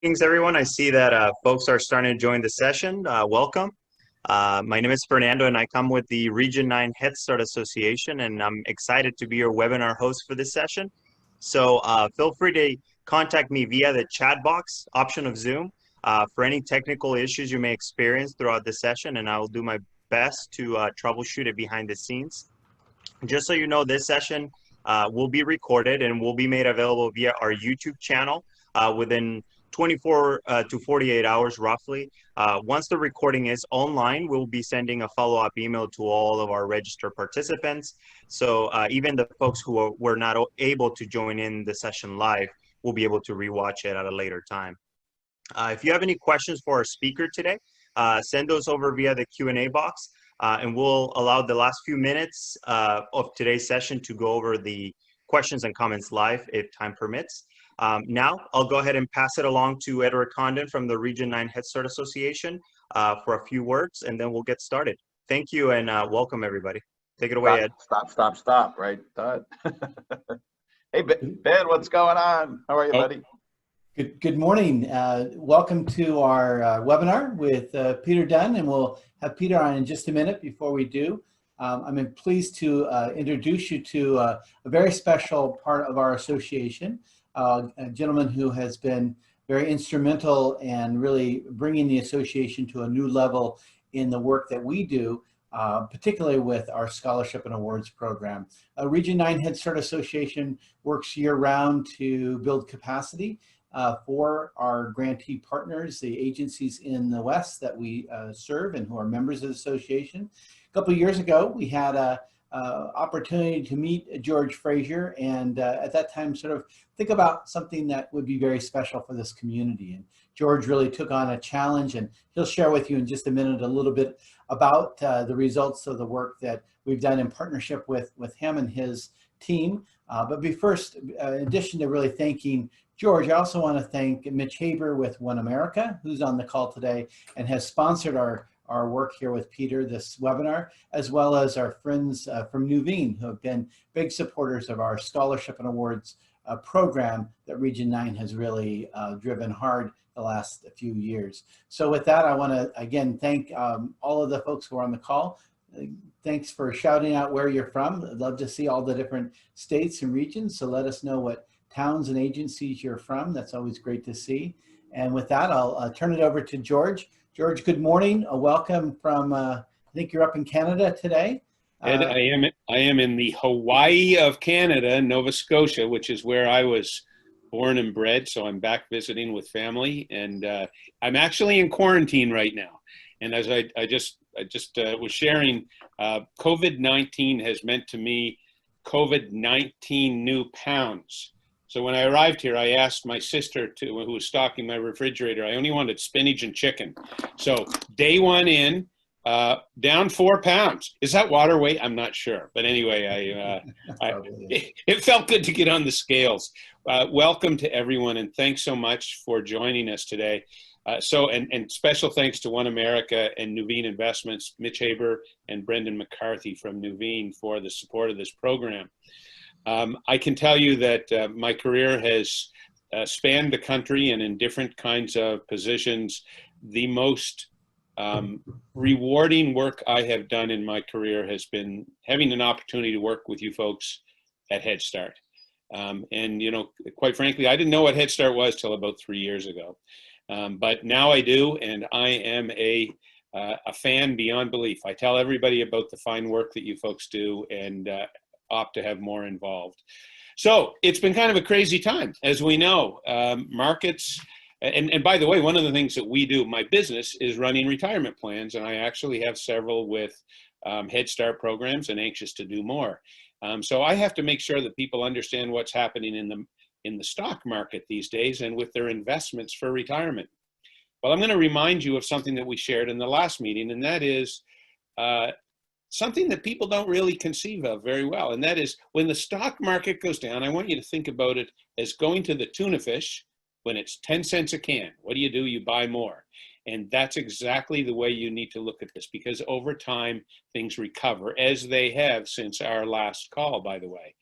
Greetings, everyone. I see that folks are starting to join the session. Welcome. My name is Fernando, and I come with the Region 9 Head Start Association, and I'm excited to be your webinar host for this session. So feel free to contact me via the chat box option of Zoom for any technical issues you may experience throughout the session, and I will do my best to troubleshoot it behind the scenes. Just so you know, this session will be recorded and will be made available via our YouTube channel within 24 to 48 hours roughly. Once the recording is online, we'll be sending a follow-up email to all of our registered participants. So even the folks who were not able to join in the session live will be able to rewatch it at a later time. If you have any questions for our speaker today, send those over via the Q&A box, and we'll allow the last few minutes of today's session to go over the questions and comments live if time permits. Now, I'll go ahead and pass it along to Edward Condon from the Region 9 Head Start Association for a few words, and then we'll get started. Thank you, and welcome, everybody. Take it away, Ed. Stop, right? Hey, Ben, what's going on? How are you, buddy? Good morning. Welcome to our webinar with Peter Dunn, and we'll have Peter on in just a minute. Before we do, I'm pleased to introduce you to a very special part of our association, a gentleman who has been very instrumental in really bringing the association to a new level in the work that we do, particularly with our scholarship and awards program. Region 9 Head Start Association works year-round to build capacity for our grantee partners, the agencies in the West that we serve and who are members of the association. A couple of years ago, we had a opportunity to meet George Fraser, and at that time sort of think about something that would be very special for this community. And George really took on a challenge, and he'll share with you in just a minute a little bit about the results of the work that we've done in partnership with him and his team. But first, in addition to really thanking George, I also want to thank Mitch Haber with OneAmerica, who's on the call today and has sponsored our work here with Peter, this webinar, as well as our friends from Nuveen, who have been big supporters of our scholarship and awards program that Region 9 has really driven hard the last few years. So with that, I want to again thank all of the folks who are on the call. Thanks for shouting out where you're from. I'd love to see all the different states and regions, so let us know what towns and agencies you're from. That's always great to see. And with that, I'll turn it over to George. George, good morning. Welcome from, I think you're up in Canada today. Ed, I am in the Hawaii of Canada, Nova Scotia, which is where I was born and bred. So I'm back visiting with family, and I'm actually in quarantine right now. And as I just was sharing, COVID-19 has meant to me COVID-19 new pounds. So when I arrived here, I asked my sister, who was stocking my refrigerator, I only wanted spinach and chicken. So day one in, down 4 pounds. Is that water weight? I'm not sure. But anyway, it felt good to get on the scales. Welcome to everyone, and thanks so much for joining us today. And special thanks to OneAmerica and Nuveen Investments, Mitch Haber and Brendan McCarthy from Nuveen for the support of this program. I can tell you that my career has spanned the country and in different kinds of positions. The most rewarding work I have done in my career has been having an opportunity to work with you folks at Head Start. And, you know, quite frankly, I didn't know what Head Start was till about 3 years ago. But now I do, and I am a fan beyond belief. I tell everybody about the fine work that you folks do, and opt to have more involved. So it's been kind of a crazy time, as we know. Markets, and by the way, one of the things that we do, my business is running retirement plans, and I actually have several with Head Start programs and anxious to do more. So I have to make sure that people understand what's happening in the stock market these days and with their investments for retirement. Well, I'm going to remind you of something that we shared in the last meeting, and that is something that people don't really conceive of very well, and that is when the stock market goes down, I want you to think about it as going to the tuna fish when it's 10 cents a can. What do? You buy more. And that's exactly the way you need to look at this, because over time, things recover, as they have since our last call, by the way.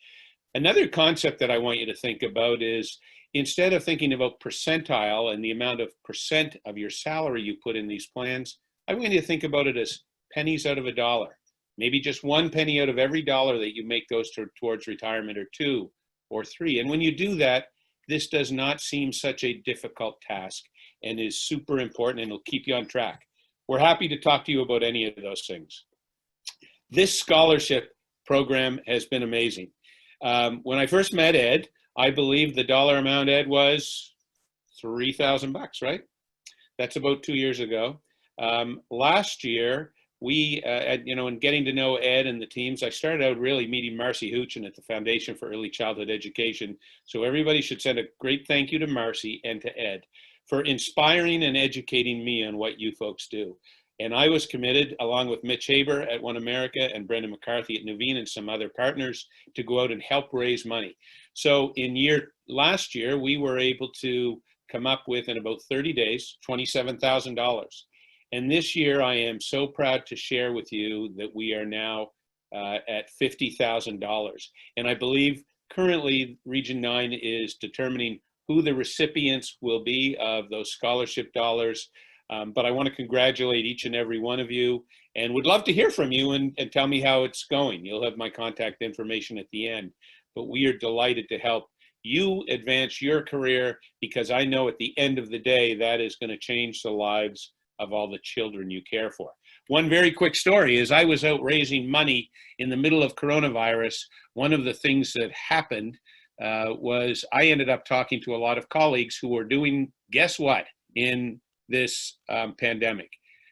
Another concept that I want you to think about is instead of thinking about percentile and the amount of percent of your salary you put in these plans, I want you to think about it as pennies out of a dollar. Maybe just 1 penny out of every dollar that you make goes towards retirement, or 2 or 3. And when you do that, this does not seem such a difficult task and is super important, and it'll keep you on track. We're happy to talk to you about any of those things. This scholarship program has been amazing. When I first met Ed, I believe the dollar amount, Ed, was $3,000, right? That's about 2 years ago. Last year, we, in getting to know Ed and the teams, I started out really meeting Marcy Hoochin at the Foundation for Early Childhood Education. So everybody should send a great thank you to Marcy and to Ed for inspiring and educating me on what you folks do. And I was committed, along with Mitch Haber at OneAmerica and Brendan McCarthy at Nuveen and some other partners, to go out and help raise money. So last year, we were able to come up with, in about 30 days, $27,000. And this year, I am so proud to share with you that we are now at $50,000. And I believe currently Region 9 is determining who the recipients will be of those scholarship dollars. But I want to congratulate each and every one of you, and would love to hear from you and tell me how it's going. You'll have my contact information at the end. But we are delighted to help you advance your career, because I know at the end of the day, that is going to change the lives of all the children you care for. One very quick story is I was out raising money in the middle of coronavirus. One of the things that happened was I ended up talking to a lot of colleagues who were doing, guess what, in this pandemic.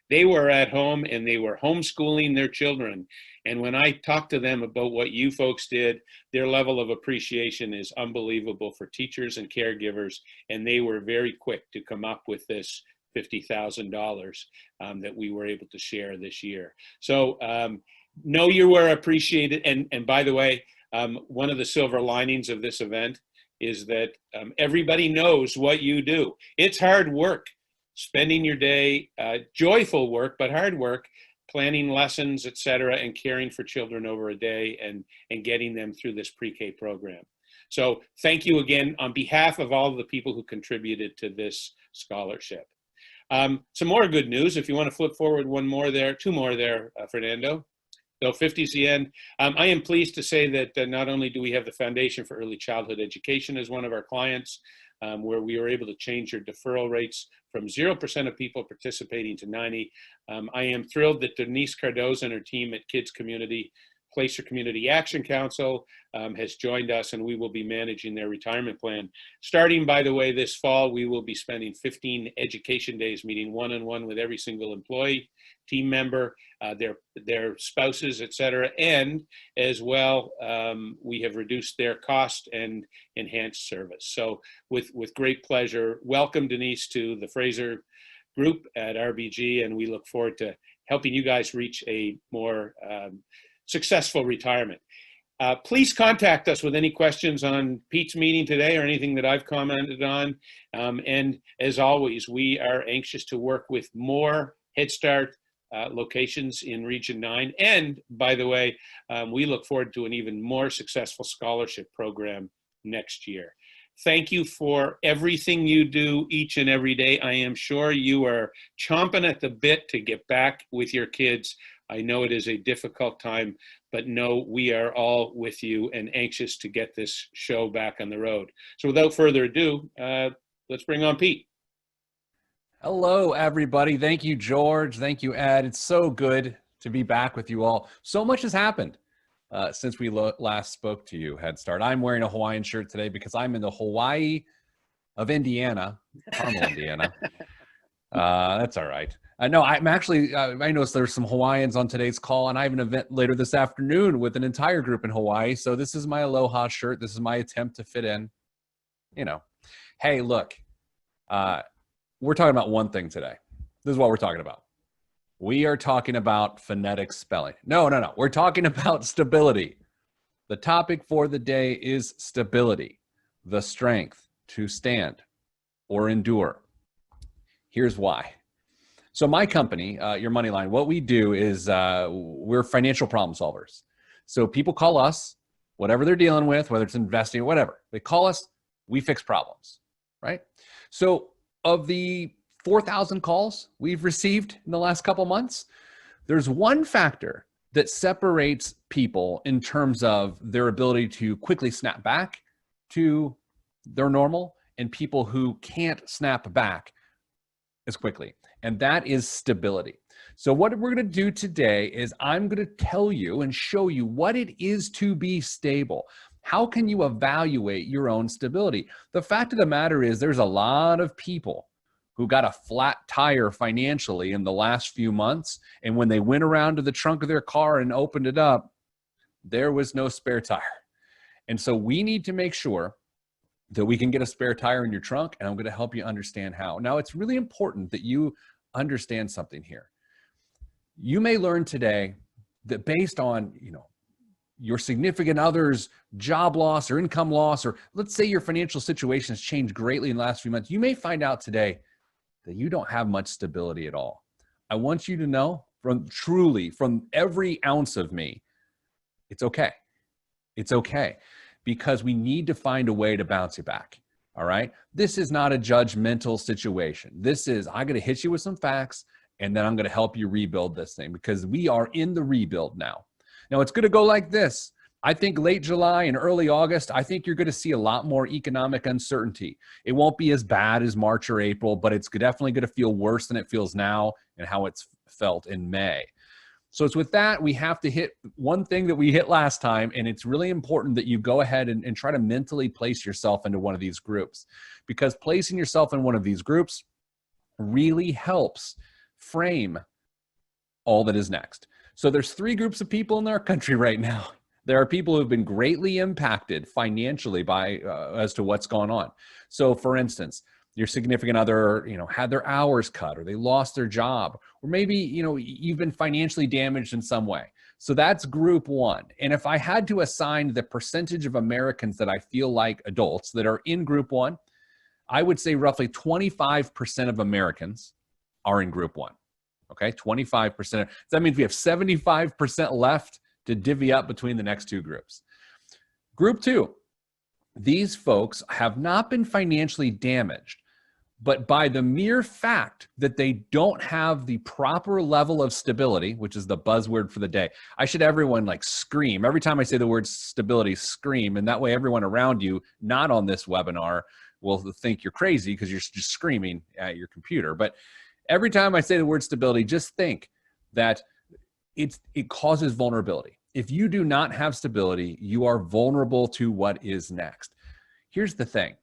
They were at home and they were homeschooling their children. And when I talked to them about what you folks did, their level of appreciation is unbelievable for teachers and caregivers. And they were very quick to come up with this $50,000 that we were able to share this year. So know you were appreciated. And by the way, one of the silver linings of this event is that everybody knows what you do. It's hard work, spending your day, joyful work, but hard work, planning lessons, etc., and caring for children over a day and getting them through this pre-K program. So thank you again on behalf of all of the people who contributed to this scholarship. Some more good news, if you want to flip forward two more there, Fernando. So 50 is the end. I am pleased to say that not only do we have the Foundation for Early Childhood Education as one of our clients, where we were able to change your deferral rates from 0% of people participating to 90. I am thrilled that Denise Cardoza and her team at Kids Community, Placer Community Action Council has joined us, and we will be managing their retirement plan. Starting, by the way, this fall, we will be spending 15 education days meeting one-on-one with every single employee, team member, their spouses, etc. And as well, we have reduced their cost and enhanced service. So with great pleasure, welcome Denise to the Fraser group at RBG, and we look forward to helping you guys reach a more successful retirement. Please contact us with any questions on Pete's meeting today or anything that I've commented on. And as always, we are anxious to work with more Head Start locations in Region 9. And by the way, we look forward to an even more successful scholarship program next year. Thank you for everything you do each and every day. I am sure you are chomping at the bit to get back with your kids. I know it is a difficult time, but know we are all with you and anxious to get this show back on the road. So without further ado, let's bring on Pete. Hello, everybody. Thank you, George. Thank you, Ed. It's so good to be back with you all. So much has happened since we last spoke to you, Head Start. I'm wearing a Hawaiian shirt today because I'm in the Hawaii of Indiana, Carmel, Indiana. That's all right. No, I'm actually, I noticed there's some Hawaiians on today's call, and I have an event later this afternoon with an entire group in Hawaii. So this is my Aloha shirt. This is my attempt to fit in. You know, hey, look, we're talking about one thing today. This is what we're talking about. We are talking about phonetic spelling. No. We're talking about stability. The topic for the day is stability, the strength to stand or endure. Here's why. So my company, Your Moneyline, what we do is we're financial problem solvers. So people call us, whatever they're dealing with, whether it's investing or whatever, they call us, we fix problems, right? So of the 4,000 calls we've received in the last couple months, there's one factor that separates people in terms of their ability to quickly snap back to their normal and people who can't snap back as quickly, and that is stability. So what we're going to do today is I'm going to tell you and show you what it is to be stable. How can you evaluate your own stability? The fact of the matter is there's a lot of people who got a flat tire financially in the last few months, and when they went around to the trunk of their car and opened it up, there was no spare tire. And so we need to make sure that we can get a spare tire in your trunk, and I'm going to help you understand how. Now, it's really important that you understand something here. You may learn today that based on, your significant other's job loss or income loss, or let's say your financial situation has changed greatly in the last few months, you may find out today that you don't have much stability at all. I want you to know from every ounce of me, it's okay. It's okay, because we need to find a way to bounce you back. All right. This is not a judgmental situation. This is, I'm going to hit you with some facts, and then I'm going to help you rebuild this thing, because we are in the rebuild now. Now it's going to go like this. I think late July and early August, I think you're going to see a lot more economic uncertainty. It won't be as bad as March or April, but it's definitely going to feel worse than it feels now and how it's felt in May. So it's with that, we have to hit one thing that we hit last time, and it's really important that you go ahead and try to mentally place yourself into one of these groups, because placing yourself in one of these groups really helps frame all that is next. So there's three groups of people in our country right now. There are people who have been greatly impacted financially by as to what's going on. So for instance, your significant other, had their hours cut, or they lost their job, or maybe, you've been financially damaged in some way. So that's group one. And if I had to assign the percentage of Americans that I feel like adults that are in group one, I would say roughly 25% of Americans are in group one. Okay, 25%. That means we have 75% left to divvy up between the next two groups. Group two, these folks have not been financially damaged, but by the mere fact that they don't have the proper level of stability, which is the buzzword for the day. I should everyone scream. Every time I say the word stability, scream. And that way everyone around you, not on this webinar, will think you're crazy because you're just screaming at your computer. But every time I say the word stability, just think that it causes vulnerability. If you do not have stability, you are vulnerable to what is next. Here's the thing.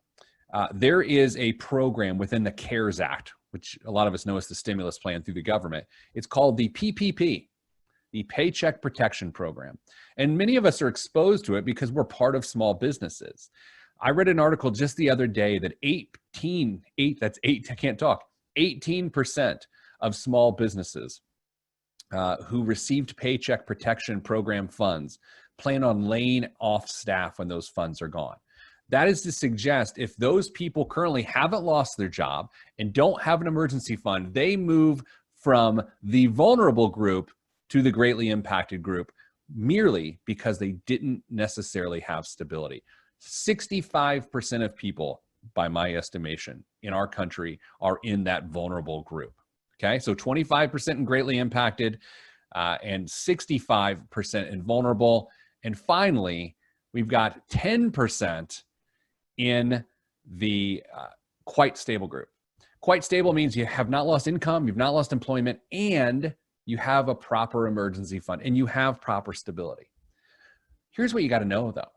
There is a program within the CARES Act, which a lot of us know as the stimulus plan through the government. It's called the PPP, the Paycheck Protection Program. And many of us are exposed to it because we're part of small businesses. I read an article just the other day that 18% of small businesses who received Paycheck Protection Program funds plan on laying off staff when those funds are gone. That is to suggest if those people currently haven't lost their job and don't have an emergency fund, they move from the vulnerable group to the greatly impacted group merely because they didn't necessarily have stability. 65% of people, by my estimation, in our country are in that vulnerable group. Okay, so 25% in greatly impacted and 65% in vulnerable. And finally, we've got 10% in the quite stable group. Quite stable means you have not lost income, you've not lost employment, and you have a proper emergency fund and you have proper stability. Here's what you got to know though.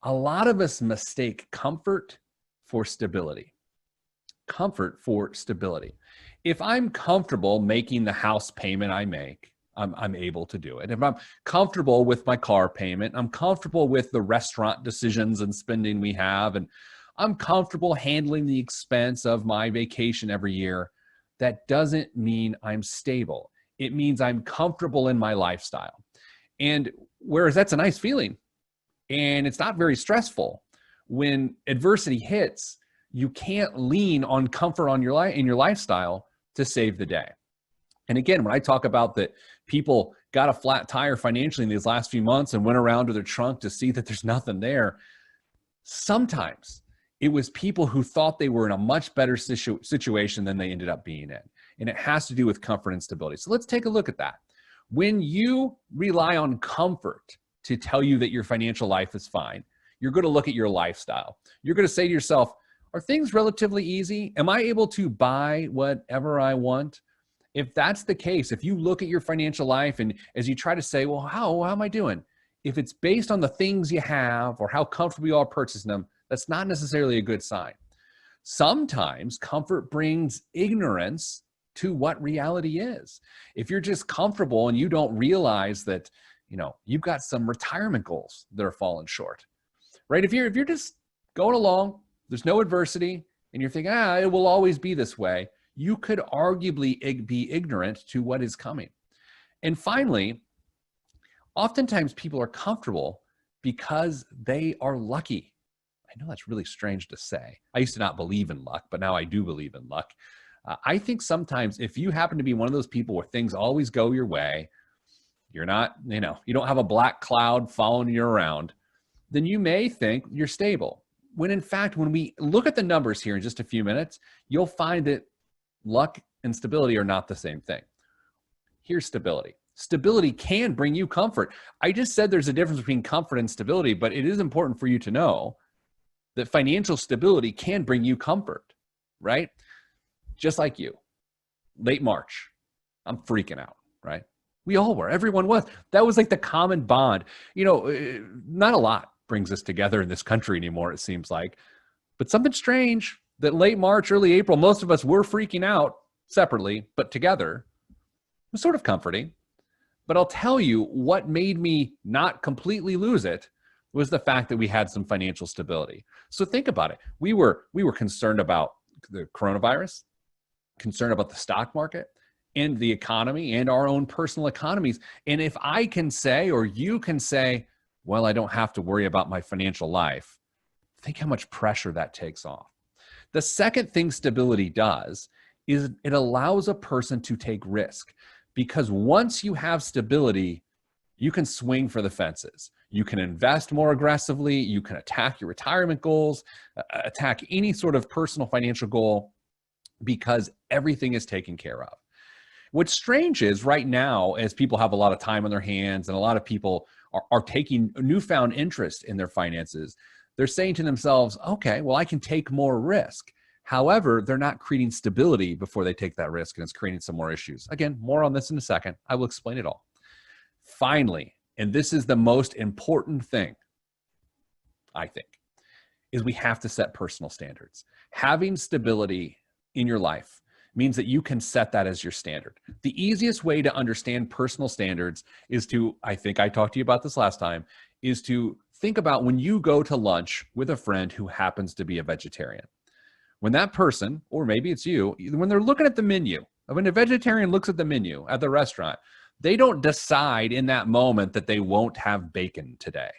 A lot of us mistake comfort for stability. Comfort for stability. If I'm comfortable making the house payment I make, I'm able to do it. If I'm comfortable with my car payment, I'm comfortable with the restaurant decisions and spending we have, and I'm comfortable handling the expense of my vacation every year, that doesn't mean I'm stable. It means I'm comfortable in my lifestyle. And whereas that's a nice feeling and it's not very stressful, when adversity hits, you can't lean on comfort in your lifestyle to save the day. And again, when I talk about that people got a flat tire financially in these last few months and went around to their trunk to see that there's nothing there, sometimes It was people who thought they were in a much better situation than they ended up being in. And it has to do with comfort and stability. So let's take a look at that. When you rely on comfort to tell you that your financial life is fine, you're going to look at your lifestyle. You're going to say to yourself, are things relatively easy? Am I able to buy whatever I want? If that's the case, if you look at your financial life and as you try to say, well, how am I doing? If it's based on the things you have or how comfortable you are purchasing them, that's not necessarily a good sign. Sometimes comfort brings ignorance to what reality is. If you're just comfortable and you don't realize that, you've got some retirement goals that are falling short, right? If you're just going along, there's no adversity, and you're thinking, it will always be this way, you could arguably be ignorant to what is coming. And finally, oftentimes people are comfortable because they are lucky. I know that's really strange to say. I used to not believe in luck, but now I do believe in luck. I think sometimes if you happen to be one of those people where things always go your way, you're not, you don't have a black cloud following you around, then you may think you're stable. When in fact, when we look at the numbers here in just a few minutes, you'll find that luck and stability are not the same thing. Here's stability. Stability can bring you comfort. I just said there's a difference between comfort and stability, but it is important for you to know that financial stability can bring you comfort, right? Just like you. Late March, I'm freaking out, right? We all were. Everyone was. That was like the common bond. Not a lot brings us together in this country anymore, it seems like. But something strange that late March, early April, most of us were freaking out separately, but together. It was sort of comforting. But I'll tell you what made me not completely lose it was the fact that we had some financial stability. So think about it. We were concerned about the coronavirus, concerned about the stock market and the economy and our own personal economies. And if I can say, or you can say, well, I don't have to worry about my financial life, think how much pressure that takes off. The second thing stability does is it allows a person to take risk, because once you have stability, you can swing for the fences. You can invest more aggressively. You can attack your retirement goals, attack any sort of personal financial goal, because everything is taken care of. What's strange is right now, as people have a lot of time on their hands and a lot of people are taking newfound interest in their finances, they're saying to themselves, okay, well, I can take more risk. However, they're not creating stability before they take that risk, and it's creating some more issues. Again, more on this in a second. I will explain it all. Finally, and this is the most important thing, I think, is we have to set personal standards. Having stability in your life means that you can set that as your standard. The easiest way to understand personal standards is to, I think I talked to you about this last time, is to think about when you go to lunch with a friend who happens to be a vegetarian. When that person, or maybe it's you, when they're looking at the menu, when a vegetarian looks at the menu at the restaurant, they don't decide in that moment that they won't have bacon today.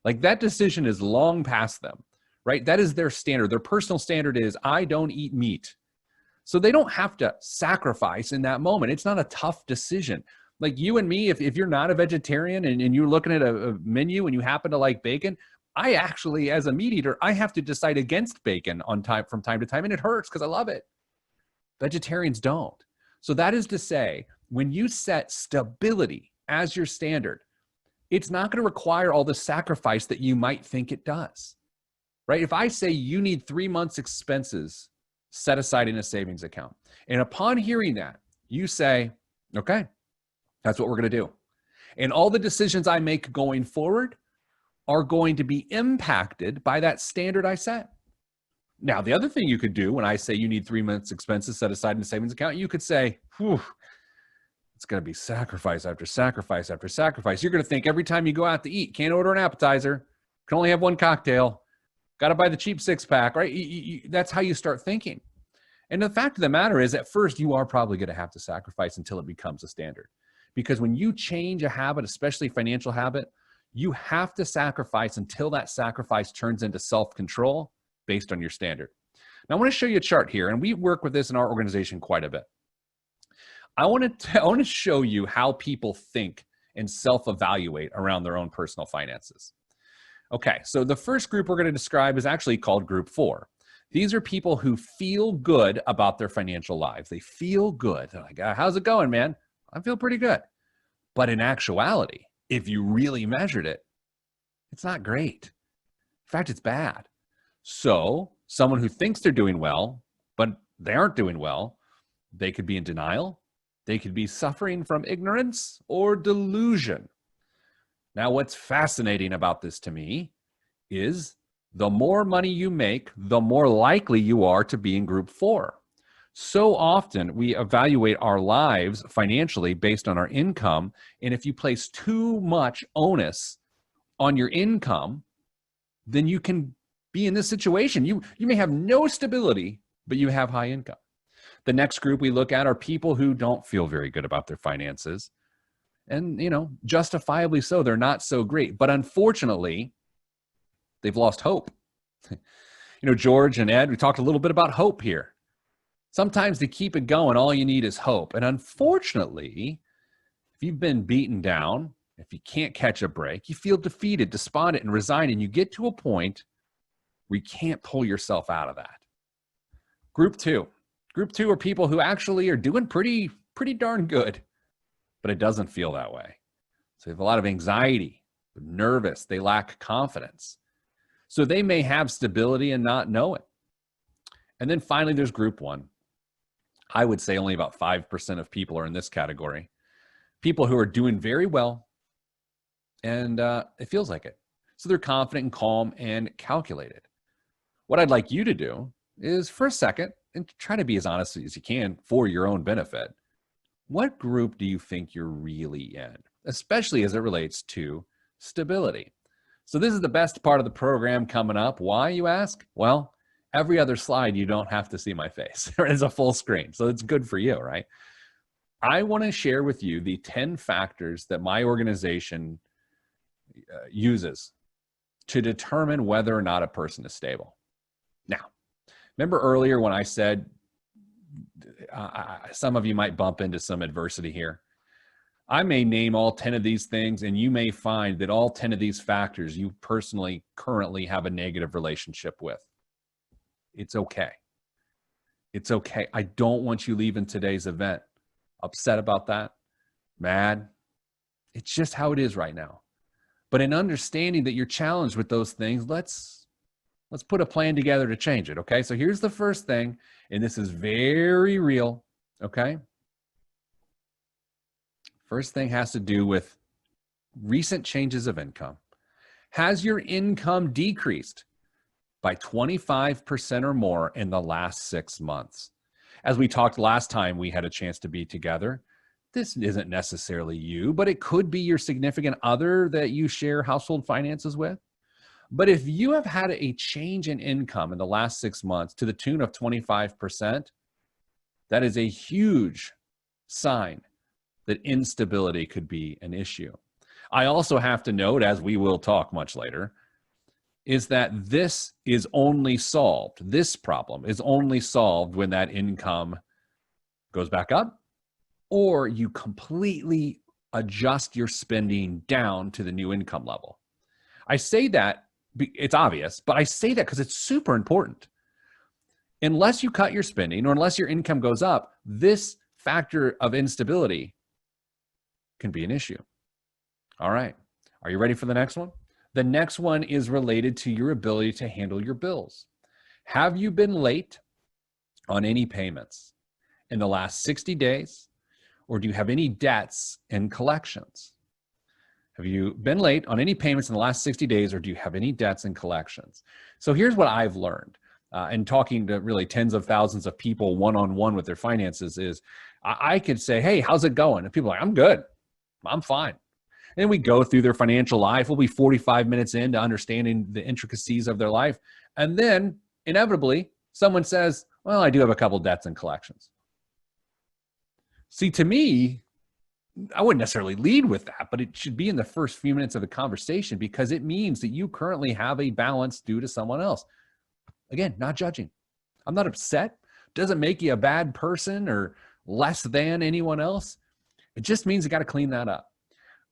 Like, that decision is long past them, right? That is their standard. Their personal standard is, I don't eat meat. So they don't have to sacrifice in that moment. It's not a tough decision. Like you and me, if you're not a vegetarian and you're looking at a menu and you happen to like bacon, I actually, as a meat eater, I have to decide against bacon from time to time, and it hurts because I love it. Vegetarians don't. So that is to say, when you set stability as your standard, it's not going to require all the sacrifice that you might think it does, right? If I say you need 3 months' expenses set aside in a savings account, and upon hearing that, you say, okay, that's what we're going to do. And all the decisions I make going forward are going to be impacted by that standard I set. Now, the other thing you could do when I say you need 3 months' expenses set aside in a savings account, you could say, whew, it's going to be sacrifice after sacrifice after sacrifice. You're going to think every time you go out to eat, can't order an appetizer, can only have one cocktail, got to buy the cheap 6-pack, right? That's how you start thinking. And the fact of the matter is, at first, you are probably going to have to sacrifice until it becomes a standard. Because when you change a habit, especially financial habit, you have to sacrifice until that sacrifice turns into self-control based on your standard. Now, I want to show you a chart here, and we work with this in our organization quite a bit. I want to show you how people think and self-evaluate around their own personal finances. Okay, so the first group we're going to describe is actually called Group 4. These are people who feel good about their financial lives. They feel good. They're like, how's it going, man? I feel pretty good. But in actuality, if you really measured it, it's not great. In fact, it's bad. So someone who thinks they're doing well, but they aren't doing well, they could be in denial. They could be suffering from ignorance or delusion. Now, what's fascinating about this to me is the more money you make, the more likely you are to be in Group 4. So often we evaluate our lives financially based on our income. And if you place too much onus on your income, then you can be in this situation. You may have no stability, but you have high income. The next group we look at are people who don't feel very good about their finances. And, justifiably so, they're not so great. But unfortunately, they've lost hope. George and Ed, we talked a little bit about hope here. Sometimes to keep it going, all you need is hope. And unfortunately, if you've been beaten down, if you can't catch a break, you feel defeated, despondent, and resigned, and you get to a point where you can't pull yourself out of that. Group 2. Group 2 are people who actually are doing pretty darn good, but it doesn't feel that way. So they have a lot of anxiety, they're nervous, they lack confidence. So they may have stability and not know it. And then finally, there's Group 1. I would say only about 5% of people are in this category. People who are doing very well, and it feels like it. So they're confident and calm and calculated. What I'd like you to do is, for a second, and try to be as honest as you can for your own benefit, what group do you think you're really in, especially as it relates to stability? So this is the best part of the program coming up. Why, you ask? Well, every other slide, you don't have to see my face. It's a full screen, so it's good for you, right? I want to share with you the 10 factors that my organization uses to determine whether or not a person is stable. Now, remember earlier when I said some of you might bump into some adversity here. I may name all 10 of these things, and you may find that all 10 of these factors you personally currently have a negative relationship with. It's okay. It's okay. I don't want you leaving today's event upset about that, mad. It's just how it is right now. But in understanding that you're challenged with those things, let's put a plan together to change it, okay? So here's the first thing, and this is very real, okay? First thing has to do with recent changes of income. Has your income decreased by 25% or more in the last 6 months? As we talked last time we had a chance to be together, this isn't necessarily you, but it could be your significant other that you share household finances with. But if you have had a change in income in the last 6 months to the tune of 25%, that is a huge sign that instability could be an issue. I also have to note, as we will talk much later, is that this is only solved, this problem is only solved when that income goes back up or you completely adjust your spending down to the new income level. I say that, it's obvious, but I say that because it's super important. Unless you cut your spending or unless your income goes up, this factor of instability can be an issue. All right. Are you ready for the next one? The next one is related to your ability to handle your bills. Have you been late on any payments in the last 60 days, or do you have any debts and collections? Have you been late on any payments in the last 60 days, or do you have any debts and collections? So here's what I've learned in talking to really tens of thousands of people one-on-one with their finances is I could say, hey, how's it going? And people are like, I'm good. I'm fine. And then we go through their financial life. We'll be 45 minutes into understanding the intricacies of their life. And then inevitably, someone says, well, I do have a couple debts and collections. See, to me, I wouldn't necessarily lead with that, but it should be in the first few minutes of the conversation because it means that you currently have a balance due to someone else. Again, not judging. I'm not upset. Doesn't make you a bad person or less than anyone else. It just means you got to clean that up.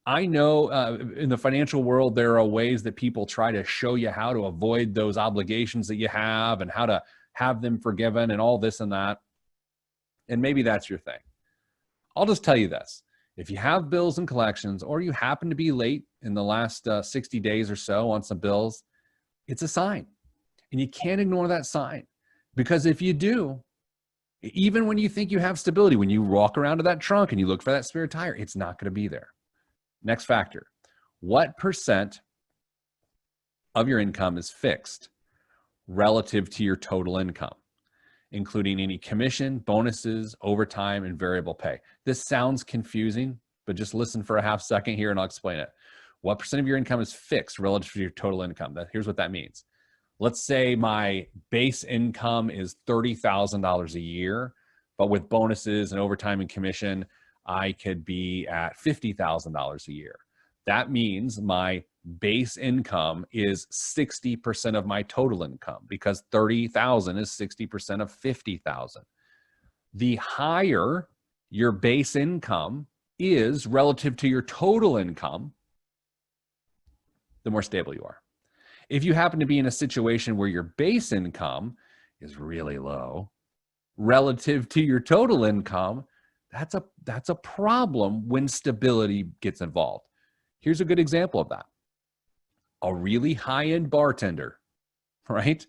I know in the financial world, there are ways that people try to show you how to avoid those obligations that you have and how to have them forgiven and all this and that. And maybe that's your thing. I'll just tell you this. If you have bills and collections, or you happen to be late in the last 60 days or so on some bills, it's a sign. And you can't ignore that sign. Because if you do, even when you think you have stability, when you walk around to that trunk and you look for that spare tire, it's not going to be there. Next factor, what percent of your income is fixed relative to your total income, including any commission, bonuses, overtime, and variable pay? This sounds confusing, but just listen for a half second here and I'll explain it. What percent of your income is fixed relative to your total income? Here's what that means. Let's say my base income is $30,000 a year, but with bonuses and overtime and commission, I could be at $50,000 a year. That means my base income is 60% of my total income, because 30,000 is 60% of 50,000. The higher your base income is relative to your total income, the more stable you are. If you happen to be in a situation where your base income is really low relative to your total income, that's a problem when stability gets involved. Here's a good example of that. A really high-end bartender, right?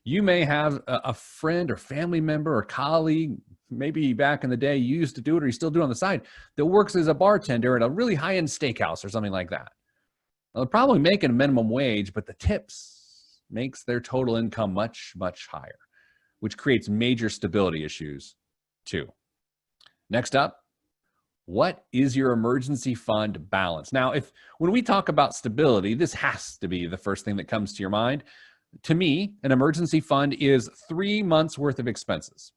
You may have a friend or family member or colleague, maybe back in the day you used to do it or you still do it on the side, that works as a bartender at a really high-end steakhouse or something like that. Well, they're probably making a minimum wage, but the tips makes their total income much, much higher, which creates major stability issues too. Next up, what is your emergency fund balance? Now, when we talk about stability, this has to be the first thing that comes to your mind. To me, an emergency fund is 3 months worth of expenses.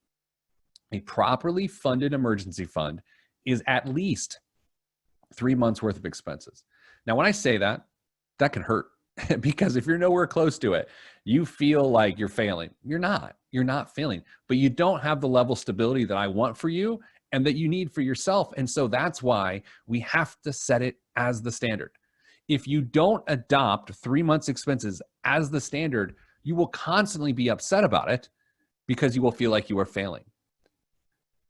A properly funded emergency fund is at least 3 months worth of expenses. Now, when I say that, that can hurt because if you're nowhere close to it, you feel like you're failing. You're not failing, but you don't have the level of stability that I want for you and that you need for yourself. And so that's why we have to set it as the standard. If you don't adopt 3 months expenses as the standard, you will constantly be upset about it because you will feel like you are failing.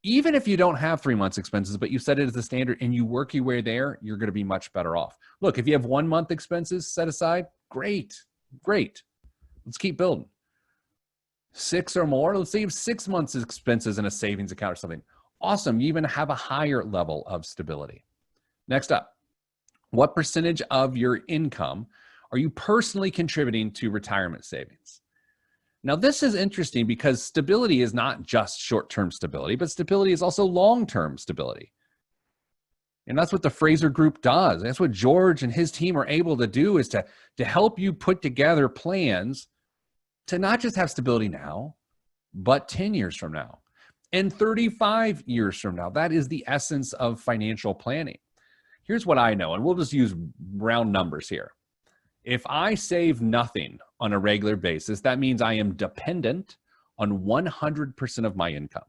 Even if you don't have 3 months expenses, but you set it as the standard and you work your way there, you're going to be much better off. Look, if you have 1 month expenses set aside, great. Let's keep building. 6 or more, let's say you have 6 months expenses in a savings account or something. Awesome, you even have a higher level of stability. Next up, what percentage of your income are you personally contributing to retirement savings? Now, this is interesting because stability is not just short-term stability, but stability is also long-term stability. And that's what the Fraser group does. That's what George and his team are able to do, is to help you put together plans to not just have stability now, but 10 years from now and 35 years from now. That is the essence of financial planning. Here's what I know, and we'll just use round numbers here. If I save nothing on a regular basis, that means I am dependent on 100% of my income,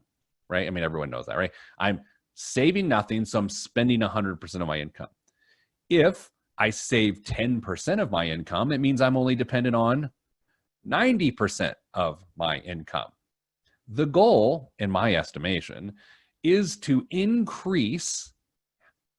right? I mean, everyone knows that, right? I'm saving nothing, so I'm spending 100% of my income. If I save 10% of my income, it means I'm only dependent on 90% of my income. The goal, in my estimation, is to increase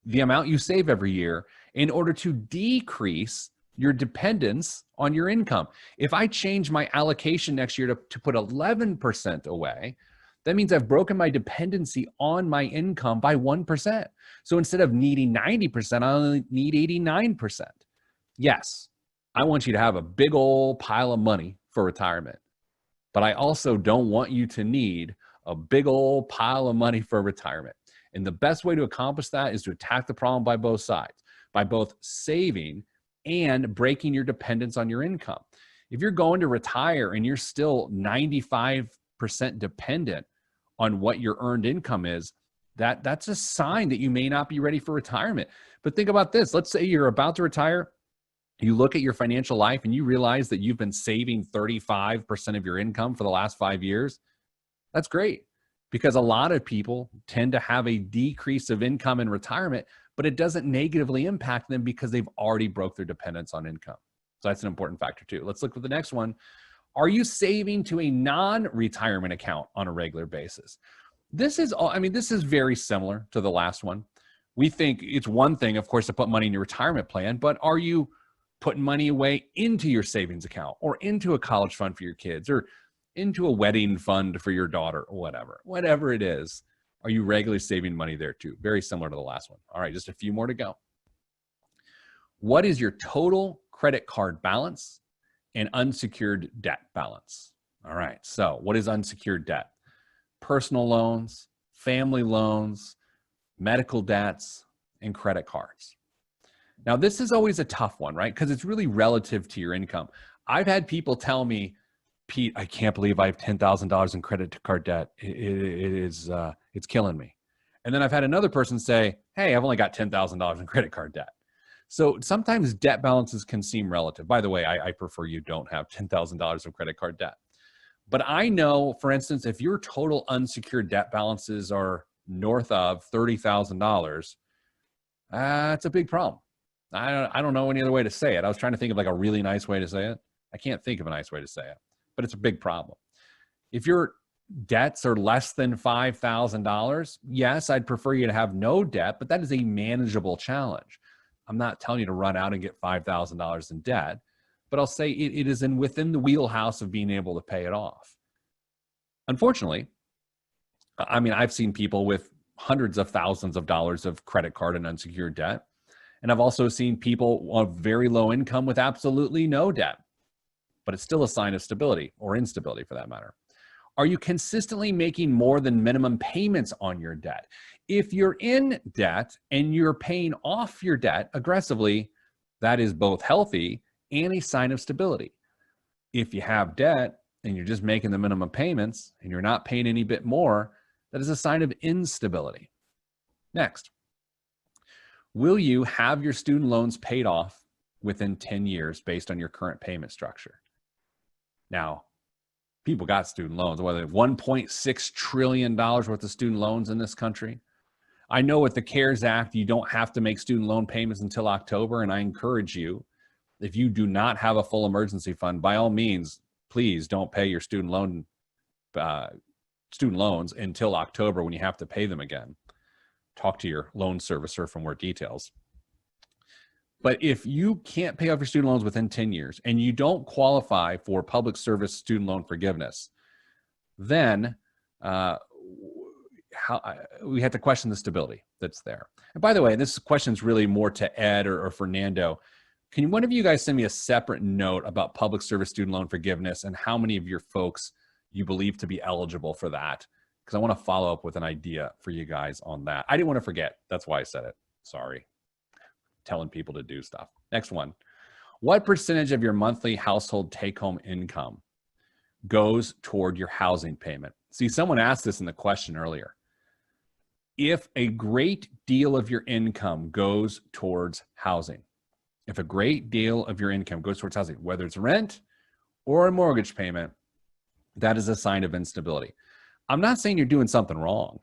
the amount you save every year in order to decrease your dependence on your income. If I change my allocation next year to put 11% away, that means I've broken my dependency on my income by 1%. So instead of needing 90%, I only need 89%. Yes, I want you to have a big old pile of money for retirement, but I also don't want you to need a big old pile of money for retirement. And the best way to accomplish that is to attack the problem by both sides, by both saving and breaking your dependence on your income. If you're going to retire and you're still 95% dependent on what your earned income is, that's a sign that you may not be ready for retirement. But think about this. Let's say you're about to retire. You look at your financial life and you realize that you've been saving 35% of your income for the last 5 years. That's great, because a lot of people tend to have a decrease of income in retirement but it doesn't negatively impact them because they've already broke their dependence on income. So that's an important factor too. Let's look at the next one. Are you saving to a non-retirement account on a regular basis? This is all, I mean, this is very similar to the last one. We think it's one thing, of course, to put money in your retirement plan, but are you putting money away into your savings account or into a college fund for your kids or into a wedding fund for your daughter or whatever it is? Are you regularly saving money there too? Very similar to the last one. All right, just a few more to go. What is your total credit card balance and unsecured debt balance? All right, so what is unsecured debt? Personal loans, family loans, medical debts, and credit cards. Now, this is always a tough one, right? Because it's really relative to your income. I've had people tell me, Pete, I can't believe I have $10,000 in credit card debt. It's killing me. And then I've had another person say, hey, I've only got $10,000 in credit card debt. So sometimes debt balances can seem relative. By the way, I prefer you don't have $10,000 of credit card debt. But I know, for instance, if your total unsecured debt balances are north of $30,000, that's a big problem. I don't know any other way to say it. I was trying to think of like a really nice way to say it. I can't think of a nice way to say it, but it's a big problem. If your debts are less than $5,000, yes, I'd prefer you to have no debt, but that is a manageable challenge. I'm not telling you to run out and get $5,000 in debt, but I'll say it is within the wheelhouse of being able to pay it off. Unfortunately, I mean, I've seen people with hundreds of thousands of dollars of credit card and unsecured debt. And I've also seen people of very low income with absolutely no debt, but it's still a sign of stability or instability for that matter. Are you consistently making more than minimum payments on your debt? If you're in debt and you're paying off your debt aggressively, that is both healthy and a sign of stability. If you have debt and you're just making the minimum payments and you're not paying any bit more, that is a sign of instability. Next, will you have your student loans paid off within 10 years based on your current payment structure? Now, people got student loans, whether $1.6 trillion worth of student loans in this country. I know with the CARES Act, you don't have to make student loan payments until October, and I encourage you, if you do not have a full emergency fund, by all means, please don't pay your student loans until October when you have to pay them again. Talk to your loan servicer for more details. But if you can't pay off your student loans within 10 years and you don't qualify for public service student loan forgiveness, then we have to question the stability that's there. And by the way, this question is really more to Ed or Fernando. Can one of you guys send me a separate note about public service student loan forgiveness and how many of your folks you believe to be eligible for that? Because I want to follow up with an idea for you guys on that. I didn't want to forget. That's why I said it. Sorry. Telling people to do stuff. Next one. What percentage of your monthly household take-home income goes toward your housing payment? See, someone asked this in the question earlier. If a great deal of your income goes towards housing, if a great deal of your income goes towards housing, whether it's rent or a mortgage payment, that is a sign of instability. I'm not saying you're doing something wrong,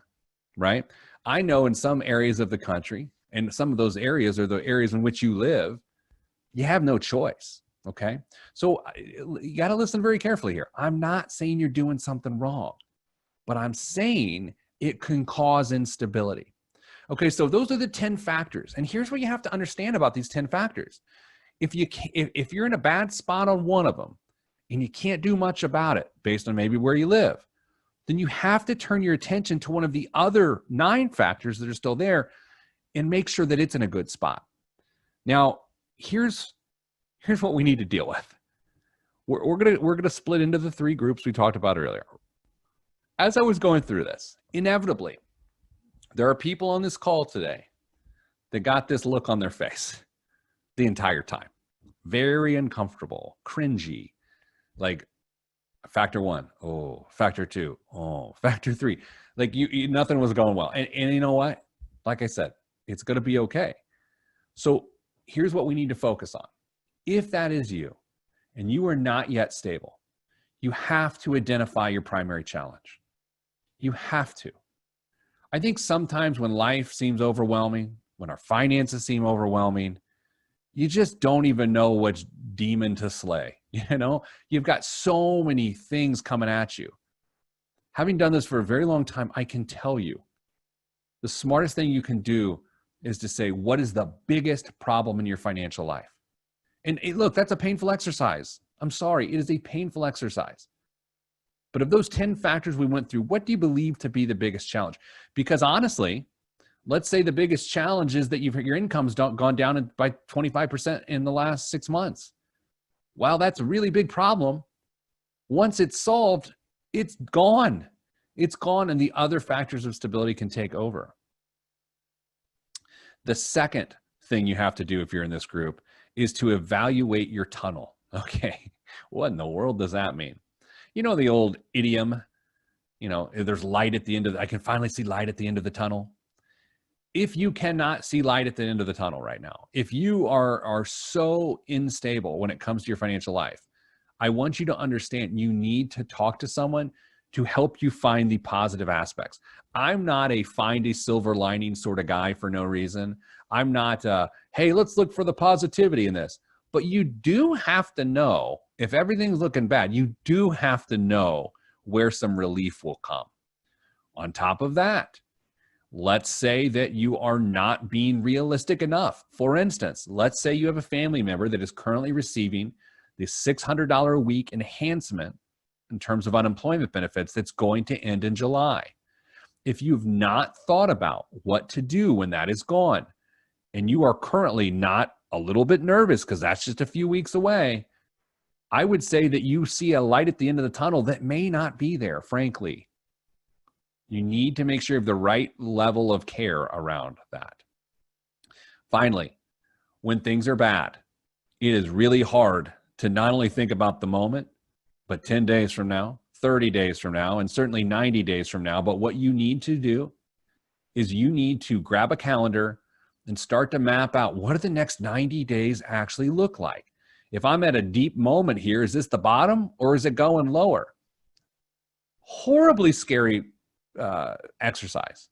right? I know in some areas of the country, and some of those areas are the areas in which you live, you have no choice, okay? So you got to listen very carefully here. I'm not saying you're doing something wrong, but I'm saying it can cause instability. Okay, so those are the 10 factors. And here's what you have to understand about these 10 factors. If you're in a bad spot on one of them and you can't do much about it based on maybe where you live, then you have to turn your attention to one of the other 9 factors that are still there and make sure that it's in a good spot. Now, here's what we need to deal with. We're gonna split into the 3 groups we talked about earlier. As I was going through this, inevitably, there are people on this call today that got this look on their face the entire time. Very uncomfortable, cringy, like factor 1, oh, factor 2, oh, factor 3. Like nothing was going well. And you know what? Like I said, it's going to be okay. So here's what we need to focus on. If that is you and you are not yet stable, you have to identify your primary challenge. You have to. I think sometimes when life seems overwhelming, when our finances seem overwhelming, you just don't even know which demon to slay. You know, you've got so many things coming at you. Having done this for a very long time, I can tell you the smartest thing you can do is to say, what is the biggest problem in your financial life? And look, that's a painful exercise. I'm sorry, it is a painful exercise. But of those 10 factors we went through, what do you believe to be the biggest challenge? Because honestly, let's say the biggest challenge is that your income's gone down by 25% in the last 6 months. Wow, that's a really big problem. Once it's solved, it's gone. It's gone, and the other factors of stability can take over. The second thing you have to do if you're in this group is to evaluate your tunnel. Okay, what in the world does that mean? You know the old idiom, you know, there's light at the end of I can finally see light at the end of the tunnel. If you cannot see light at the end of the tunnel right now, if you are so unstable when it comes to your financial life, I want you to understand you need to talk to someone to help you find the positive aspects. I'm not a find a silver lining sort of guy for no reason. I'm not, hey, let's look for the positivity in this. But you do have to know, if everything's looking bad, you do have to know where some relief will come. On top of that, let's say that you are not being realistic enough. For instance, let's say you have a family member that is currently receiving the $600 a week enhancement in terms of unemployment benefits that's going to end in July. If you've not thought about what to do when that is gone, and you are currently not a little bit nervous because that's just a few weeks away, I would say that you see a light at the end of the tunnel that may not be there, frankly. You need to make sure you have the right level of care around that. Finally, when things are bad, it is really hard to not only think about the moment, but 10 days from now, 30 days from now, and certainly 90 days from now. But what you need to do is you need to grab a calendar and start to map out what do the next 90 days actually look like. If I'm at a deep moment here, is this the bottom or is it going lower? Horribly scary exercise,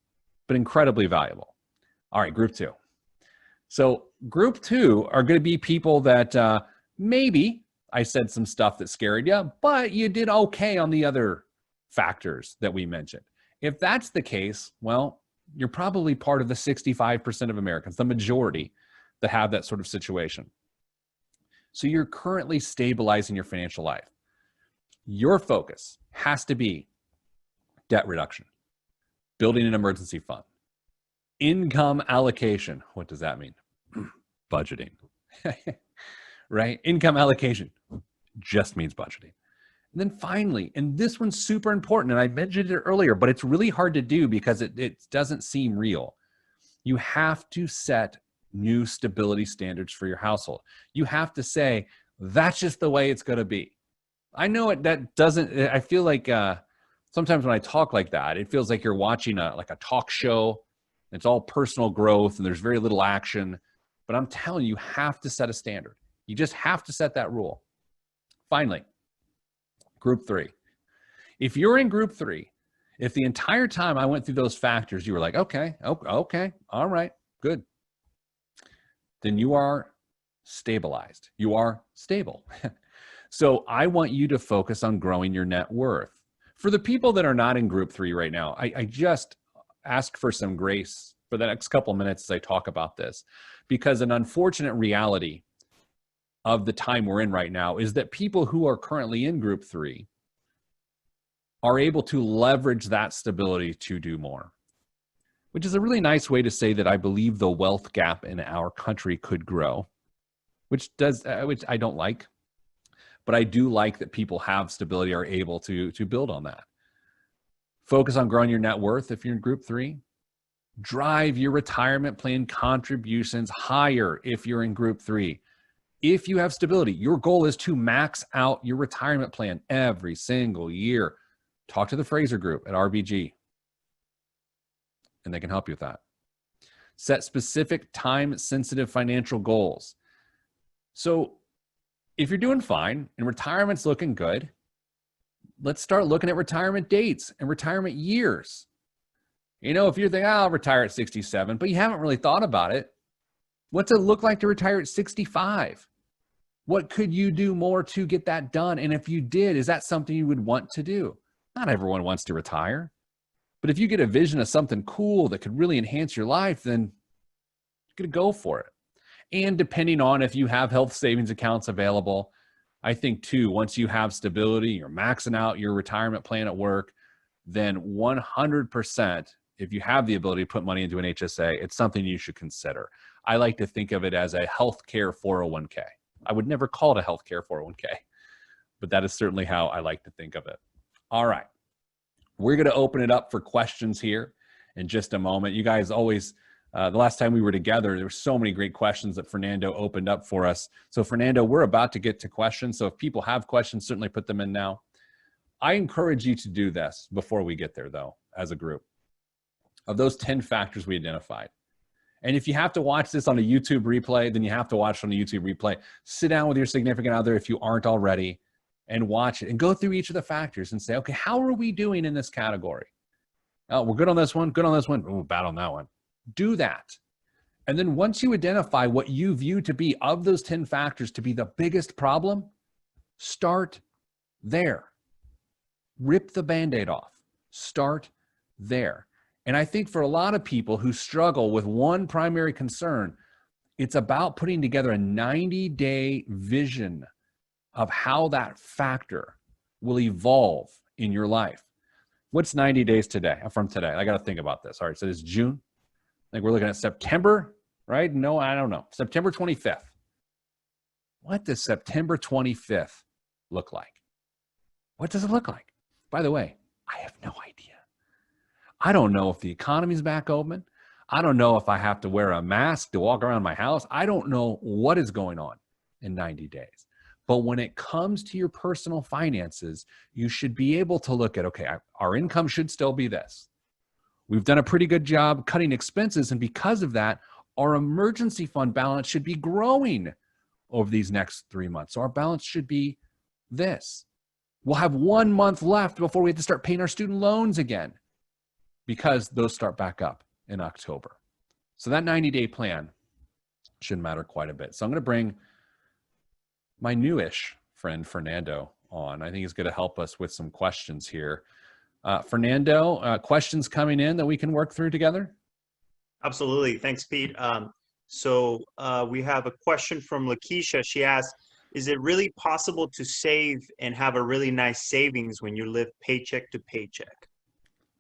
but incredibly valuable. All right, group two. So group two are going to be people that maybe I said some stuff that scared you, but you did okay on the other factors that we mentioned. If that's the case, well, you're probably part of the 65% of Americans, the majority, that have that sort of situation. So you're currently stabilizing your financial life. Your focus has to be debt reduction, building an emergency fund, income allocation. What does that mean? Budgeting, right? Income allocation just means budgeting. And then finally, and this one's super important, and I mentioned it earlier, but it's really hard to do because it doesn't seem real. You have to set new stability standards for your household. You have to say, that's just the way it's going to be. I know that doesn't, I feel like sometimes when I talk like that, it feels like you're watching a talk show. It's all personal growth and there's very little action. But I'm telling you, you have to set a standard. You just have to set that rule. Finally, group three. If you're in group three, if the entire time I went through those factors, you were like, okay, all right, good, then you are stabilized. You are stable. So I want you to focus on growing your net worth. For the people that are not in group three right now, I just ask for some grace for the next couple of minutes as I talk about this, because an unfortunate reality of the time we're in right now is that people who are currently in group three are able to leverage that stability to do more, which is a really nice way to say that I believe the wealth gap in our country could grow, which I don't like, but I do like that people have stability, are able to build on that. Focus on growing your net worth if you're in group three. Drive your retirement plan contributions higher if you're in group three. If you have stability, your goal is to max out your retirement plan every single year. Talk to the Fraser group at RBG, and they can help you with that. Set specific time-sensitive financial goals. So if you're doing fine and retirement's looking good, let's start looking at retirement dates and retirement years. You know, if you're thinking, I'll retire at 67, but you haven't really thought about it, what's it look like to retire at 65? What could you do more to get that done? And if you did, is that something you would want to do? Not everyone wants to retire, but if you get a vision of something cool that could really enhance your life, then you're going to go for it. And depending on if you have health savings accounts available, I think too, once you have stability, you're maxing out your retirement plan at work, then 100%, if you have the ability to put money into an HSA, it's something you should consider. I like to think of it as a healthcare 401k. I would never call it a healthcare 401k, but that is certainly how I like to think of it. All right. We're going to open it up for questions here in just a moment. You guys always, the last time we were together, there were so many great questions that Fernando opened up for us. So Fernando, we're about to get to questions. So if people have questions, certainly put them in now. I encourage you to do this before we get there though, as a group. Of those 10 factors we identified. And if you have to watch this on a YouTube replay, then you have to watch it on a YouTube replay. Sit down with your significant other if you aren't already and watch it and go through each of the factors and say, okay, how are we doing in this category? Oh, we're good on this one, good on this one. Oh, bad on that one. Do that. And then once you identify what you view to be of those 10 factors to be the biggest problem, start there. Rip the Band-Aid off. Start there. And I think for a lot of people who struggle with one primary concern, it's about putting together a 90-day vision of how that factor will evolve in your life. What's 90 days today? From today. I got to think about this. All right, so it's June. I think we're looking at September, right? No, I don't know. September 25th. What does September 25th look like? What does it look like? By the way, I have no idea. I don't know if the economy's back open. I don't know if I have to wear a mask to walk around my house. I don't know what is going on in 90 days. But when it comes to your personal finances, you should be able to look at, okay, our income should still be this. We've done a pretty good job cutting expenses. And because of that, our emergency fund balance should be growing over these next 3 months. So our balance should be this. We'll have 1 month left before we have to start paying our student loans again, because those start back up in October. So that 90-day plan should matter quite a bit. So I'm going to bring my newish friend, Fernando, on. I think he's going to help us with some questions here. Fernando, questions coming in that we can work through together? Absolutely. Thanks, Pete. So we have a question from Lakeisha. She asks, is it really possible to save and have a really nice savings when you live paycheck to paycheck?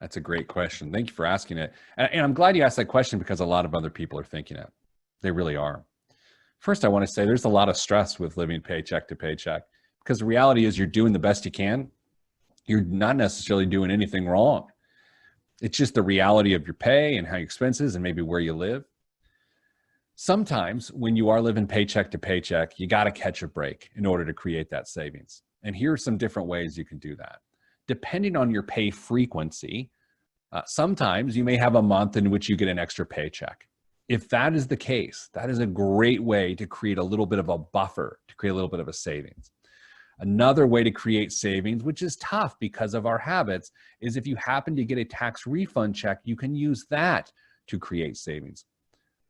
That's a great question. Thank you for asking it. And I'm glad you asked that question because a lot of other people are thinking it. They really are. First, I want to say there's a lot of stress with living paycheck to paycheck because the reality is you're doing the best you can. You're not necessarily doing anything wrong. It's just the reality of your pay and how your expenses and maybe where you live. Sometimes when you are living paycheck to paycheck, you got to catch a break in order to create that savings. And here are some different ways you can do that. Depending on your pay frequency, sometimes you may have a month in which you get an extra paycheck. If that is the case, that is a great way to create a little bit of a buffer, to create a little bit of a savings. Another way to create savings, which is tough because of our habits, is if you happen to get a tax refund check, you can use that to create savings.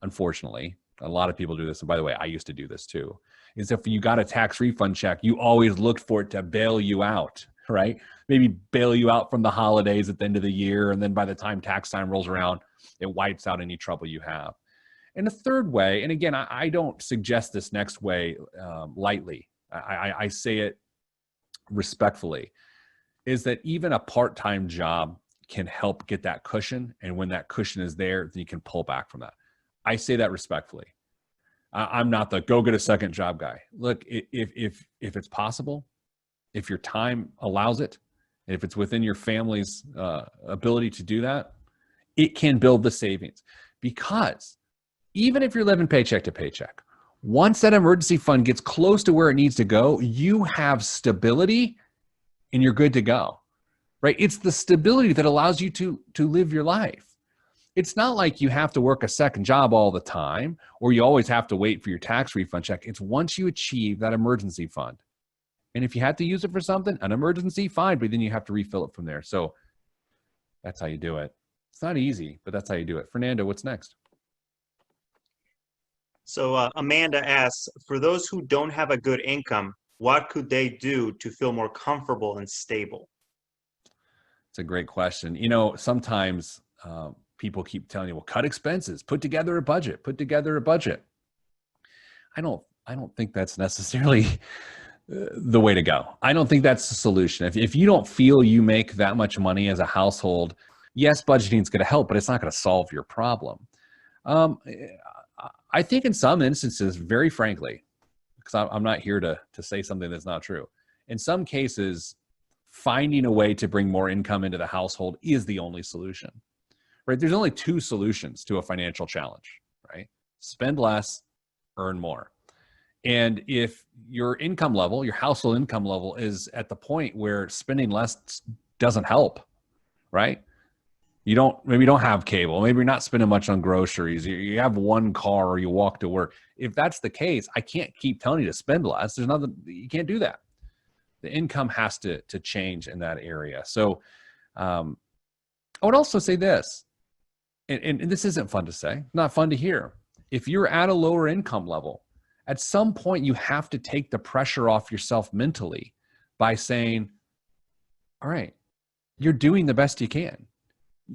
Unfortunately, a lot of people do this. And by the way, I used to do this too, is if you got a tax refund check, you always looked for it to bail you out, right? Maybe bail you out from the holidays at the end of the year. And then by the time tax time rolls around, it wipes out any trouble you have. And a third way, and again, I don't suggest this next way lightly. I say it respectfully, is that even a part-time job can help get that cushion. And when that cushion is there, then you can pull back from that. I say that respectfully. I'm not the go get a second job guy. Look, if it's possible, if your time allows it, and if it's within your family's ability to do that, it can build the savings. Because even if you're living paycheck to paycheck, once that emergency fund gets close to where it needs to go, you have stability and you're good to go, right? It's the stability that allows you to live your life. It's not like you have to work a second job all the time, or you always have to wait for your tax refund check. It's once you achieve that emergency fund. And if you have to use it for something, an emergency, fine, but then you have to refill it from there. So that's how you do it. It's not easy, but that's how you do it. Fernando, what's next? So Amanda asks, for those who don't have a good income, what could they do to feel more comfortable and stable? It's a great question. You know, sometimes people keep telling you, well, cut expenses, put together a budget, put together a budget. I don't think that's necessarily the way to go. I don't think that's the solution. If you don't feel you make that much money as a household, yes, budgeting is going to help, but it's not going to solve your problem. I think in some instances, very frankly, because I'm not here to say something that's not true. In some cases, finding a way to bring more income into the household is the only solution, right? There's only two solutions to a financial challenge, right? Spend less, earn more. And if your income level, your household income level is at the point where spending less doesn't help, right? Maybe you don't have cable. Maybe you're not spending much on groceries. You have one car or you walk to work. If that's the case, I can't keep telling you to spend less. There's nothing, you can't do that. The income has to change in that area. So I would also say this, and this isn't fun to say, not fun to hear. If you're at a lower income level, at some point you have to take the pressure off yourself mentally by saying, all right, you're doing the best you can.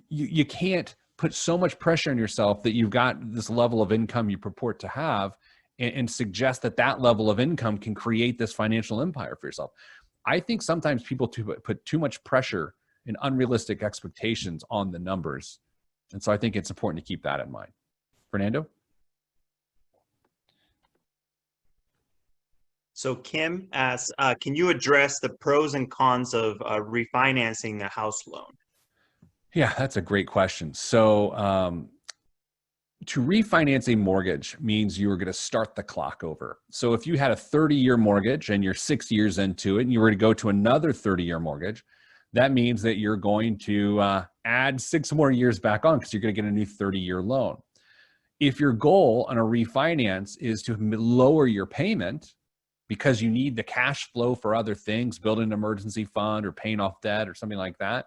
You can't put so much pressure on yourself that you've got this level of income you purport to have and suggest that level of income can create this financial empire for yourself. I think sometimes people put too much pressure and unrealistic expectations on the numbers. And so I think it's important to keep that in mind. Fernando? So Kim asks, can you address the pros and cons of refinancing a house loan? Yeah, that's a great question. So to refinance a mortgage means you're going to start the clock over. So if you had a 30-year mortgage and you're 6 years into it and you were to go to another 30-year mortgage, that means that you're going to add 6 more years back on because you're going to get a new 30-year loan. If your goal on a refinance is to lower your payment because you need the cash flow for other things, building an emergency fund or paying off debt or something like that,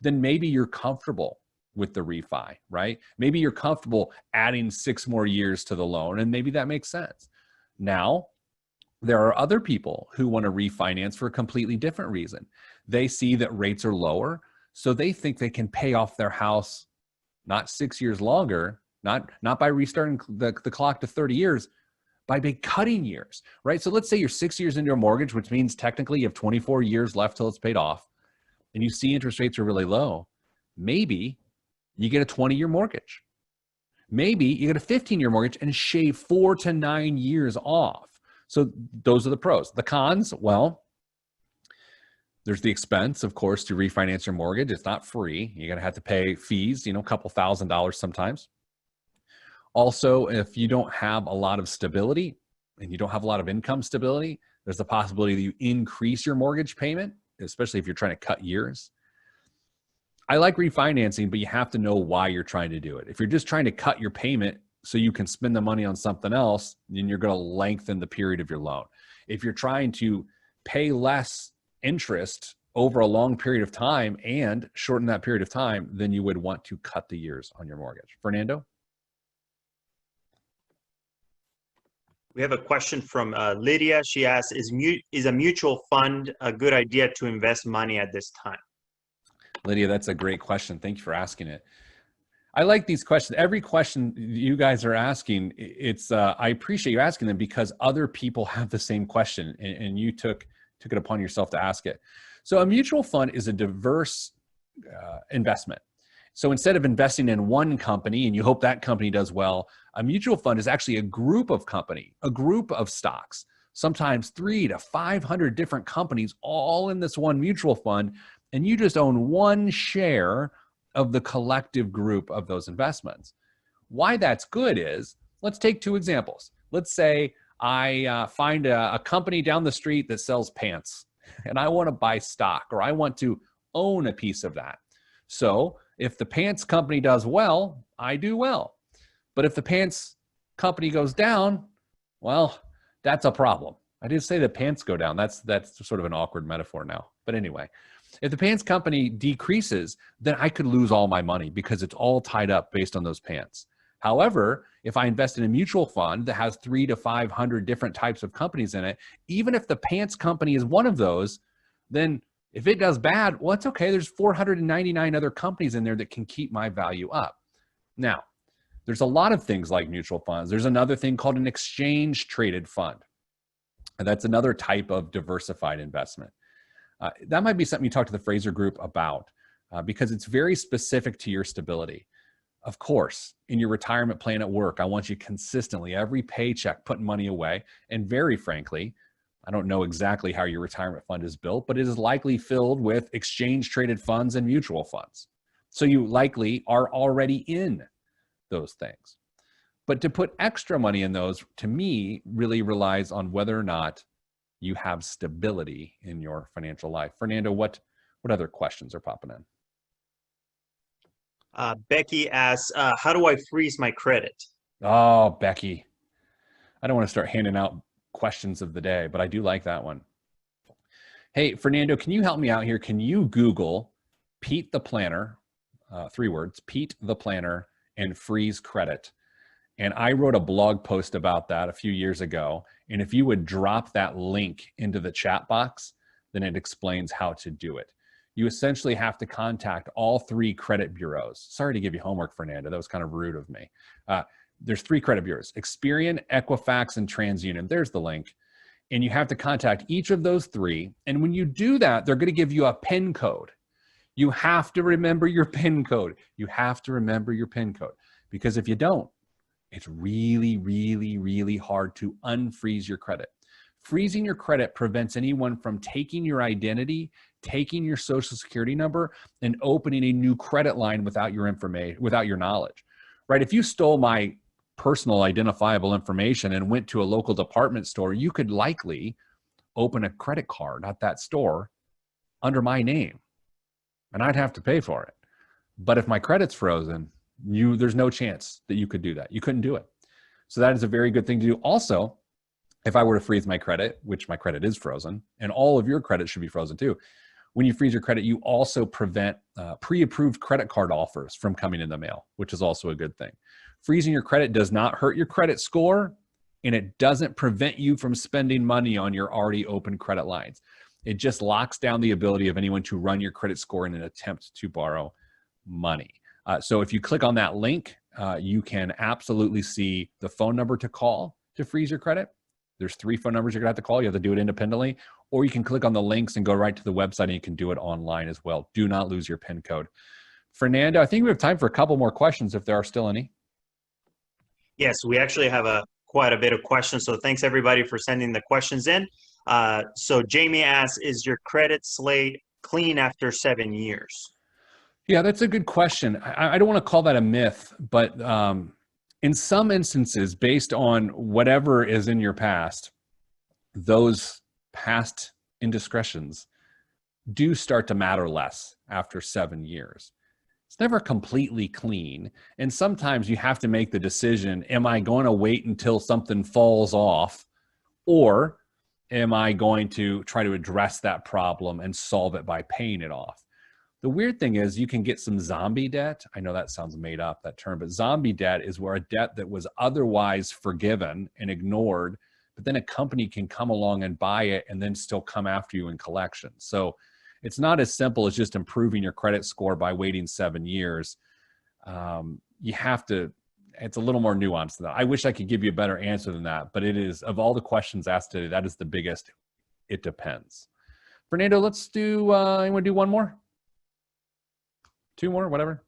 then maybe you're comfortable with the refi, right? Maybe you're comfortable adding 6 more years to the loan, and maybe that makes sense. Now, there are other people who want to refinance for a completely different reason. They see that rates are lower, so they think they can pay off their house not 6 years longer, not by restarting the clock to 30 years, by cutting years, right? So let's say you're 6 years into a mortgage, which means technically you have 24 years left till it's paid off, and you see interest rates are really low. Maybe you get a 20-year mortgage. Maybe you get a 15-year mortgage and shave 4 to 9 years off. So those are the pros. The cons, well, there's the expense, of course, to refinance your mortgage. It's not free. You're going to have to pay fees, a couple $1,000s sometimes. Also, if you don't have a lot of stability and you don't have a lot of income stability, there's the possibility that you increase your mortgage payment, especially if you're trying to cut years. I like refinancing, but you have to know why you're trying to do it. If you're just trying to cut your payment so you can spend the money on something else, then you're going to lengthen the period of your loan. If you're trying to pay less interest over a long period of time and shorten that period of time, then you would want to cut the years on your mortgage. Fernando? We have a question from Lydia. She asks, is a mutual fund a good idea to invest money at this time? Lydia, that's a great question. Thank you for asking it. I like these questions. Every question you guys are asking, I appreciate you asking them because other people have the same question and you took it upon yourself to ask it. So a mutual fund is a diverse investment. So instead of investing in one company and you hope that company does well, a mutual fund is actually a group of a group of stocks, sometimes 300 to 500 different companies all in this one mutual fund, and you just own one share of the collective group of those investments. Why that's good is, let's take 2 examples. Let's say I find a company down the street that sells pants and I want to buy stock or I want to own a piece of that. So if the pants company does well, I do well. But if the pants company goes down, well, that's a problem. I did say the pants go down. That's sort of an awkward metaphor now. But anyway, If the pants company decreases, then I could lose all my money because it's all tied up based on those pants. However, if I invest in a mutual fund that has 300 to 500 different types of companies in it, even if the pants company is one of those, then if it does bad, well, it's okay. There's 499 other companies in there that can keep my value up. Now, there's a lot of things like mutual funds. There's another thing called an exchange traded fund. And that's another type of diversified investment. That might be something you talk to the Fraser group about because it's very specific to your stability. Of course, in your retirement plan at work, I want you consistently, every paycheck, putting money away. And very frankly, I don't know exactly how your retirement fund is built, but it is likely filled with exchange traded funds and mutual funds. So you likely are already in those things. But to put extra money in those, to me, really relies on whether or not you have stability in your financial life. Fernando, what other questions are popping in? Becky asks, how do I freeze my credit? Oh, Becky. I don't want to start handing out questions of the day, but I do like that one. Hey, Fernando, can you help me out here? Can you Google Pete the Planner, 3 words, Pete the Planner, and freeze credit? And I wrote a blog post about that a few years ago. And if you would drop that link into the chat box, then it explains how to do it. You essentially have to contact all 3 credit bureaus. Sorry to give you homework, Fernando. That was kind of rude of me. There's 3 credit bureaus: Experian, Equifax, and TransUnion. There's the link. And you have to contact each of those 3. And when you do that, they're going to give you a PIN code. You have to remember your PIN code. You have to remember your PIN code. Because if you don't, it's really, really, really hard to unfreeze your credit. Freezing your credit prevents anyone from taking your identity, taking your social security number, and opening a new credit line without your information, without your knowledge, right? If you stole my personal identifiable information and went to a local department store, you could likely open a credit card at that store under my name, and I'd have to pay for it. But if my credit's frozen, there's no chance that you could do that. You couldn't do it. So that is a very good thing to do. Also, if I were to freeze my credit, which my credit is frozen, and all of your credit should be frozen too, when you freeze your credit, you also prevent pre-approved credit card offers from coming in the mail, which is also a good thing. Freezing your credit does not hurt your credit score, and it doesn't prevent you from spending money on your already open credit lines. It just locks down the ability of anyone to run your credit score in an attempt to borrow money. So if you click on that link, you can absolutely see the phone number to call to freeze your credit. There's 3 phone numbers you're gonna have to call. You have to do it independently, or you can click on the links and go right to the website and you can do it online as well. Do not lose your PIN code. Fernando, I think we have time for a couple more questions if there are still any. Yes, we actually have quite a bit of questions. So thanks everybody for sending the questions in. So Jamie asks, is your credit slate clean after 7 years? Yeah, that's a good question. I don't want to call that a myth, but in some instances, based on whatever is in your past, those past indiscretions do start to matter less after 7 years. It's never completely clean. And sometimes you have to make the decision, am I going to wait until something falls off, or am I going to try to address that problem and solve it by paying it off? The weird thing is you can get some zombie debt. I know that sounds made up, that term, but zombie debt is where a debt that was otherwise forgiven and ignored, but then a company can come along and buy it and then still come after you in collection. So it's not as simple as just improving your credit score by waiting 7 years. You have to, it's a little more nuanced than that. I wish I could give you a better answer than that, but it is, of all the questions asked today, that is the biggest. It depends. Fernando, let's do, you want to do one more? 2 more, whatever.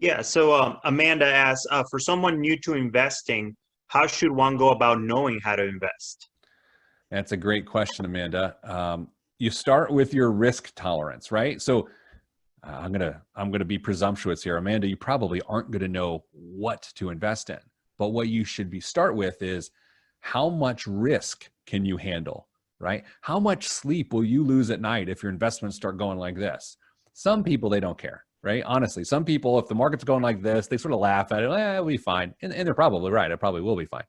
Yeah, so Amanda asks, for someone new to investing, how should one go about knowing how to invest? That's a great question, Amanda. You start with your risk tolerance, right? So I'm gonna be presumptuous here. Amanda, you probably aren't gonna know what to invest in, but what you should start with is how much risk can you handle, right? How much sleep will you lose at night if your investments start going like this? Some people, they don't care. Right? Honestly, some people, if the market's going like this, they sort of laugh at it. It'll be fine. And they're probably right. It probably will be fine.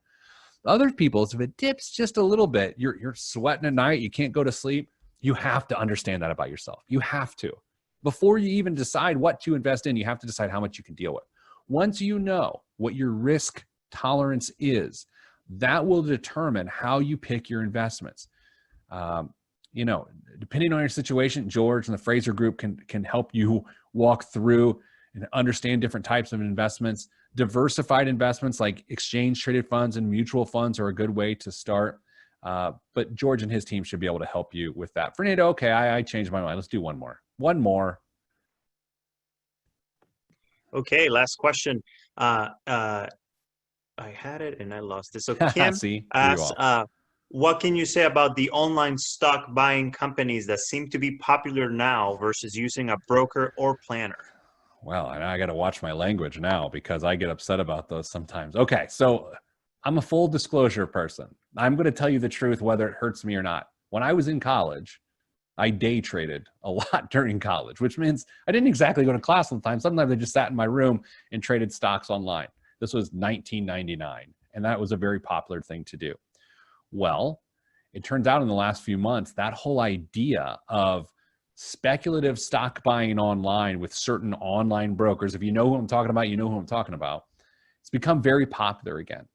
Other people, if it dips just a little bit, you're sweating at night, you can't go to sleep, You have to understand that about yourself. You have to. Before you even decide what to invest in, you have to decide how much you can deal with. Once you know what your risk tolerance is, that will determine how you pick your investments. You know, depending on your situation, George and the Fraser group can help you walk through and understand different types of investments. Diversified investments like exchange traded funds and mutual funds are a good way to start. But George and his team should be able to help you with that. Fernando, okay, I changed my mind. Let's do one more. One more. Okay, last question. I had it and I lost it. So Kim See, asks, what can you say about the online stock buying companies that seem to be popular now versus using a broker or planner? Well, I got to watch my language now because I get upset about those sometimes. Okay, so I'm a full disclosure person. I'm going to tell you the truth whether it hurts me or not. When I was in college, I day traded a lot during college, which means I didn't exactly go to class all the time. Sometimes I just sat in my room and traded stocks online. This was 1999, and that was a very popular thing to do. Well, it turns out in the last few months, that whole idea of speculative stock buying online with certain online brokers, if you know who I'm talking about, you know who I'm talking about, it's become very popular again.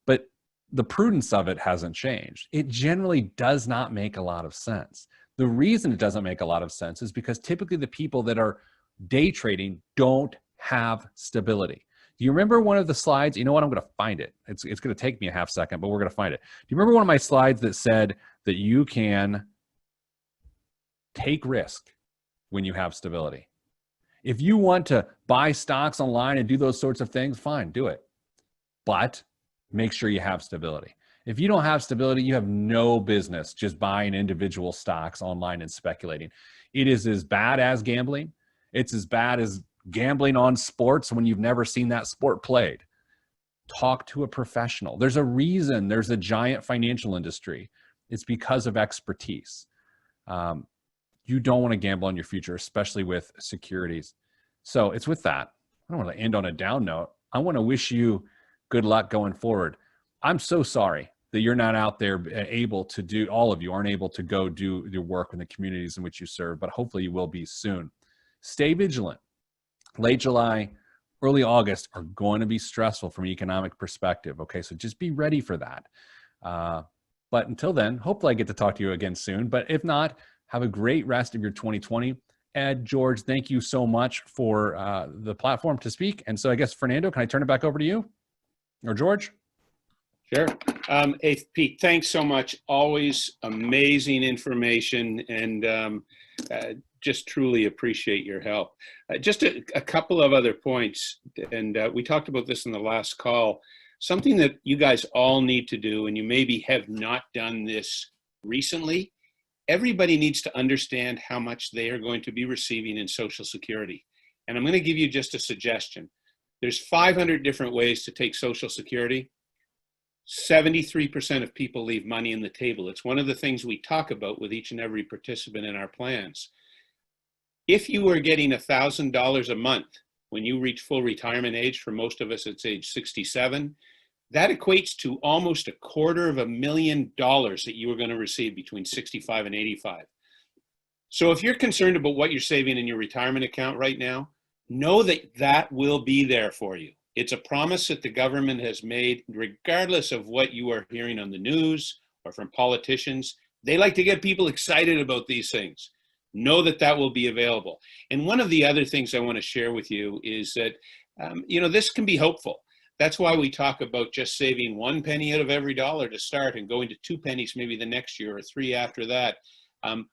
But the prudence of it hasn't changed. It generally does not make a lot of sense. The reason it doesn't make a lot of sense is because typically the people that are day trading don't have stability. Do you remember one of the slides? You know what? I'm going to find it. It's going to take me a half second, but we're going to find it. Do you remember one of my slides that said that you can take risk when you have stability? If you want to buy stocks online and do those sorts of things, fine, do it. But make sure you have stability. If you don't have stability, you have no business just buying individual stocks online and speculating. It is as bad as gambling. It's as bad as gambling on sports when you've never seen that sport played. Talk to a professional. There's a reason there's a giant financial industry. It's because of expertise. You don't want to gamble on your future, especially with securities. So it's with that. I don't want to end on a down note. I want to wish you good luck going forward. I'm so sorry that you're not out there able to do, all of you aren't able to go do your work in the communities in which you serve, but hopefully you will be soon. Stay vigilant. Late July, early August are going to be stressful from an economic perspective. Okay, so just be ready for that. But until then, hopefully I get to talk to you again soon. But if not, have a great rest of your 2020. Ed, George, thank you so much for the platform to speak. And so I guess, Fernando, can I turn it back over to you? Or George? Sure. Hey, Pete, thanks so much. Always amazing information, and just truly appreciate your help. Just a couple of other points, and we talked about this in the last call. Something that you guys all need to do, and you maybe have not done this recently, everybody needs to understand how much they are going to be receiving in Social Security. And I'm going to give you just a suggestion. There's 500 different ways to take Social Security. 73% of people leave money on the table. It's one of the things we talk about with each and every participant in our plans. If you were getting $1,000 a month when you reach full retirement age, for most of us it's age 67, that equates to almost $250,000 that you are going to receive between 65 and 85. So if you're concerned about what you're saving in your retirement account right now, know that that will be there for you. It's a promise that the government has made, regardless of what you are hearing on the news or from politicians. They like to get people excited about these things. Know that that will be available. And one of the other things I want to share with you is that, this can be hopeful. That's why we talk about just saving 1 penny out of every dollar to start and going to 2 pennies maybe the next year or 3 after that.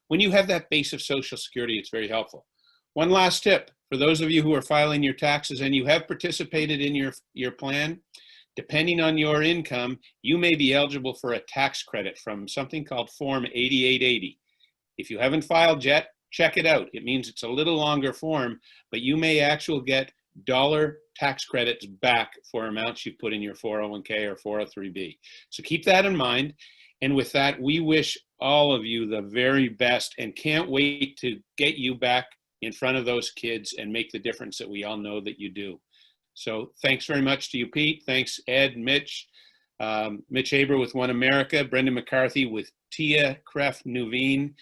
When you have that base of Social Security, it's very helpful. One last tip. For those of you who are filing your taxes and you have participated in your plan, depending on your income, you may be eligible for a tax credit from something called Form 8880. If you haven't filed yet, check it out. It means it's a little longer form, but you may actually get dollar tax credits back for amounts you put in your 401k or 403b. So keep that in mind. And with that, we wish all of you the very best and can't wait to get you back in front of those kids and make the difference that we all know that you do. So thanks very much to you, Pete. Thanks, Ed, Mitch, Mitch Aber with OneAmerica, Brendan McCarthy with Tia Kref Nuveen,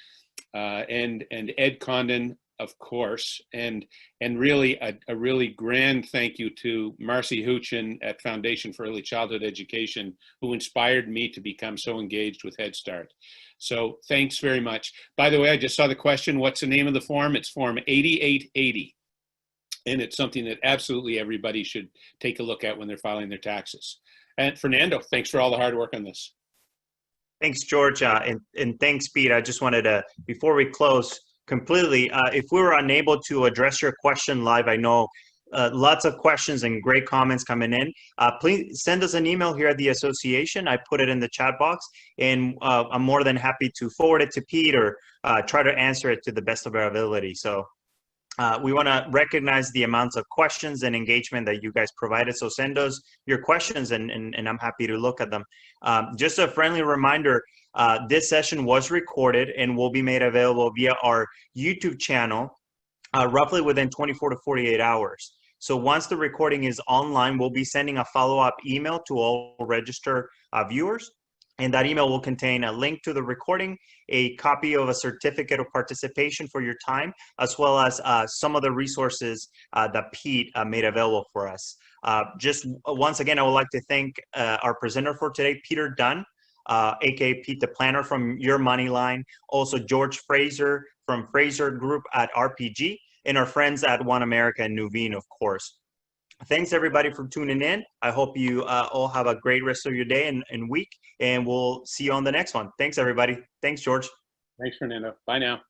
and Ed Condon, of course, and really a really grand thank you to Marcy Huchin at Foundation for Early Childhood Education, who inspired me to become so engaged with Head Start. So thanks very much. By the way, I just saw the question, what's the name of the form? It's Form 8880. And it's something that absolutely everybody should take a look at when they're filing their taxes. And Fernando, thanks for all the hard work on this. Thanks, George, and thanks, Pete. I just wanted to, before we close completely, if we were unable to address your question live, I know lots of questions and great comments coming in. Please send us an email here at the association. I put it in the chat box, and I'm more than happy to forward it to Pete or try to answer it to the best of our ability. So we want to recognize the amounts of questions and engagement that you guys provided. So send us your questions, and I'm happy to look at them. Just a friendly reminder, this session was recorded and will be made available via our YouTube channel roughly within 24 to 48 hours. So once the recording is online, we'll be sending a follow-up email to all registered viewers. And that email will contain a link to the recording, a copy of a certificate of participation for your time, as well as some of the resources that Pete made available for us. Just once again, I would like to thank our presenter for today, Peter Dunn, aka Pete the Planner from Your Money Line, also George Fraser from Fraser Group at RPG, and our friends at OneAmerica and Nuveen, of course. Thanks everybody for tuning in. I hope you all have a great rest of your day and week, and we'll see you on the next one. Thanks everybody. Thanks, George. Thanks, Fernando. Bye now.